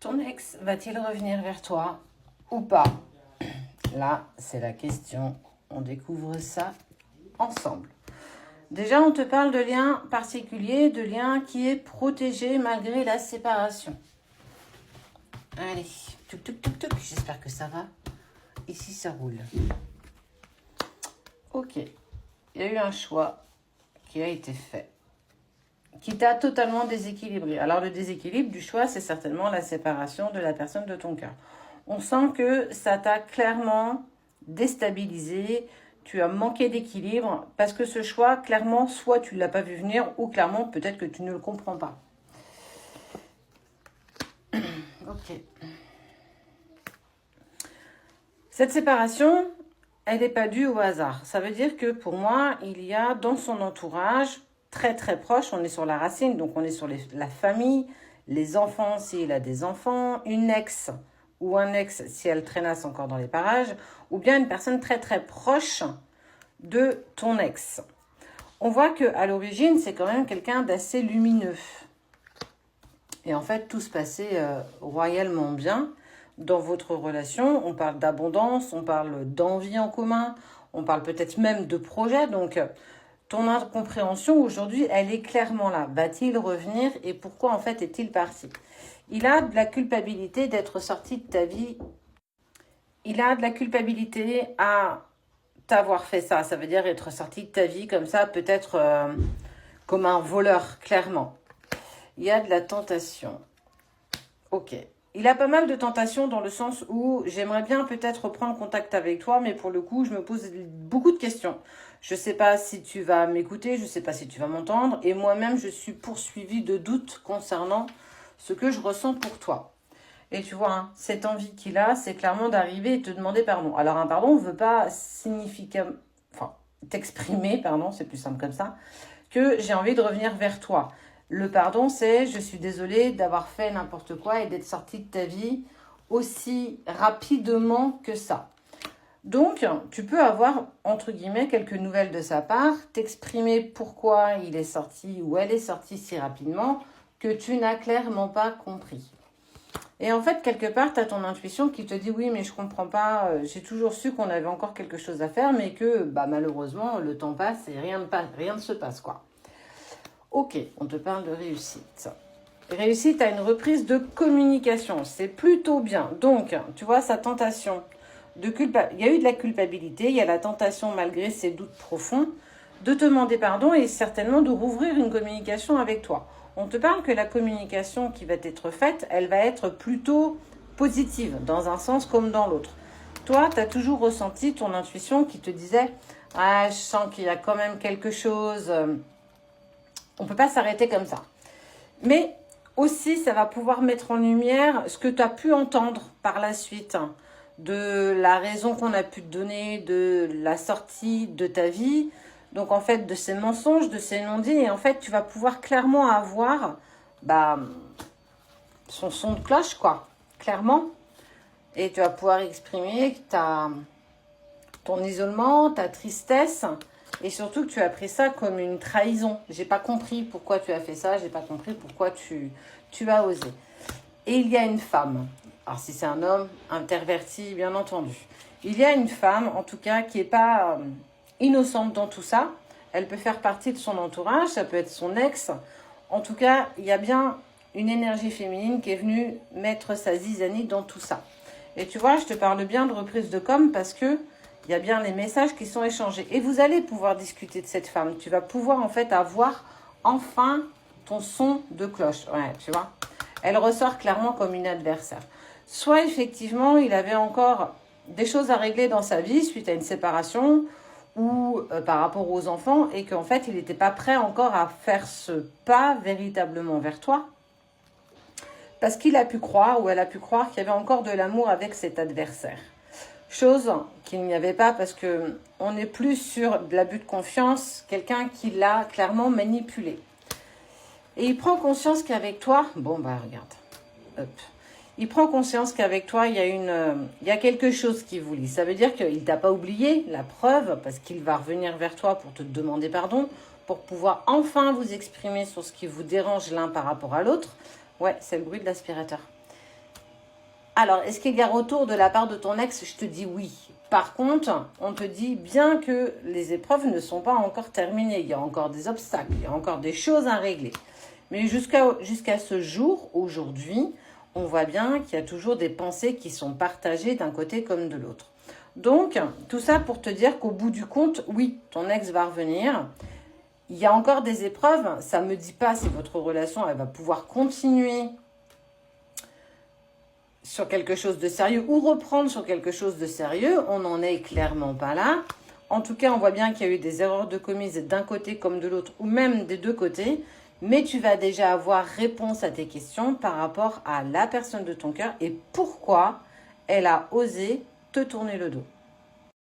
Ton ex va-t-il revenir vers toi ou pas? Là, c'est la question. On découvre ça ensemble. Déjà, on te parle de lien particulier, de lien qui est protégé malgré la séparation. Allez, tuc tuc tuc tuc, j'espère que ça va. Ici, ça roule. Ok, il y a eu un choix qui a été fait, qui t'a totalement déséquilibré. Alors, le déséquilibre du choix, c'est certainement la séparation de la personne de ton cœur. On sent que ça t'a clairement déstabilisé, tu as manqué d'équilibre, parce que ce choix, clairement, soit tu ne l'as pas vu venir, ou clairement, peut-être que tu ne le comprends pas. Ok. Cette séparation, elle n'est pas due au hasard. Ça veut dire que pour moi, il y a dans son entourage, très très proche, on est sur la racine, donc on est sur la famille, les enfants s'il a des enfants, une ex ou un ex si elle traînasse encore dans les parages, ou bien une personne très très proche de ton ex. On voit qu'à l'origine, c'est quand même quelqu'un d'assez lumineux. Et en fait, tout se passait royalement bien dans votre relation. On parle d'abondance, on parle d'envie en commun, on parle peut-être même de projet. Donc, ton incompréhension aujourd'hui, elle est clairement là. Va-t-il revenir et pourquoi en fait est-il parti? Il a de la culpabilité d'être sorti de ta vie. Il a de la culpabilité à t'avoir fait ça. Ça veut dire être sorti de ta vie comme ça, peut-être comme un voleur, clairement. Il y a de la tentation. Ok. Il a pas mal de tentations dans le sens où j'aimerais bien peut-être reprendre contact avec toi, mais pour le coup, je me pose beaucoup de questions. Je ne sais pas si tu vas m'écouter, je ne sais pas si tu vas m'entendre, et moi-même, je suis poursuivie de doutes concernant ce que je ressens pour toi. Et tu vois, hein, cette envie qu'il a, c'est clairement d'arriver et te demander pardon. Alors un pardon ne veut pas signifier, enfin, t'exprimer, pardon, c'est plus simple comme ça, que j'ai envie de revenir vers toi. Le pardon, c'est je suis désolée d'avoir fait n'importe quoi et d'être sortie de ta vie aussi rapidement que ça. Donc, tu peux avoir, entre guillemets, quelques nouvelles de sa part, t'exprimer pourquoi il est sorti ou elle est sortie si rapidement que tu n'as clairement pas compris. Et en fait, quelque part, tu as ton intuition qui te dit oui, mais je comprends pas, j'ai toujours su qu'on avait encore quelque chose à faire, mais que malheureusement, le temps passe et rien ne se passe, quoi. Ok, on te parle de réussite. Réussite à une reprise de communication, c'est plutôt bien. Donc, tu vois, sa tentation de il y a eu de la culpabilité, il y a la tentation malgré ses doutes profonds de te demander pardon et certainement de rouvrir une communication avec toi. On te parle que la communication qui va être faite, elle va être plutôt positive, dans un sens comme dans l'autre. Toi, tu as toujours ressenti ton intuition qui te disait « Ah, je sens qu'il y a quand même quelque chose, on ne peut pas s'arrêter comme ça. » Mais aussi, ça va pouvoir mettre en lumière ce que tu as pu entendre par la suite, hein, de la raison qu'on a pu te donner, de la sortie de ta vie, donc en fait de ces mensonges, de ces non-dits, et en fait tu vas pouvoir clairement avoir son son de cloche, quoi, clairement, et tu vas pouvoir exprimer ton isolement, ta tristesse, et surtout que tu as pris ça comme une trahison. J'ai pas compris pourquoi tu as fait ça, j'ai pas compris pourquoi tu as osé. Et il y a une femme, alors si c'est un homme, interverti bien entendu. Il y a une femme, en tout cas, qui n'est pas innocente dans tout ça. Elle peut faire partie de son entourage, ça peut être son ex. En tout cas, il y a bien une énergie féminine qui est venue mettre sa zizanie dans tout ça. Et tu vois, je te parle bien de reprise de com parce que il y a bien les messages qui sont échangés. Et vous allez pouvoir discuter de cette femme. Tu vas pouvoir en fait avoir enfin ton son de cloche. Ouais, tu vois. Elle ressort clairement comme une adversaire. Soit effectivement, il avait encore des choses à régler dans sa vie suite à une séparation ou par rapport aux enfants et qu'en fait, il n'était pas prêt encore à faire ce pas véritablement vers toi. Parce qu'il a pu croire ou elle a pu croire qu'il y avait encore de l'amour avec cet adversaire. Chose qu'il n'y avait pas parce qu'on n'est plus sur de l'abus de confiance, quelqu'un qui l'a clairement manipulé. Et il prend conscience qu'avec toi, regarde, hop. Il prend conscience qu'avec toi, il y a quelque chose qui vous lie. Ça veut dire qu'il ne t'a pas oublié, la preuve, parce qu'il va revenir vers toi pour te demander pardon, pour pouvoir enfin vous exprimer sur ce qui vous dérange l'un par rapport à l'autre. Ouais, c'est le bruit de l'aspirateur. Alors, est-ce qu'il y a retour de la part de ton ex? Je te dis oui. Par contre, on te dit bien que les épreuves ne sont pas encore terminées. Il y a encore des obstacles, il y a encore des choses à régler. Mais jusqu'à ce jour, aujourd'hui, on voit bien qu'il y a toujours des pensées qui sont partagées d'un côté comme de l'autre. Donc, tout ça pour te dire qu'au bout du compte, oui, ton ex va revenir. Il y a encore des épreuves. Ça ne me dit pas si votre relation elle va pouvoir continuer sur quelque chose de sérieux ou reprendre sur quelque chose de sérieux. On n'en est clairement pas là. En tout cas, on voit bien qu'il y a eu des erreurs de commises d'un côté comme de l'autre ou même des deux côtés. Mais tu vas déjà avoir réponse à tes questions par rapport à la personne de ton cœur et pourquoi elle a osé te tourner le dos.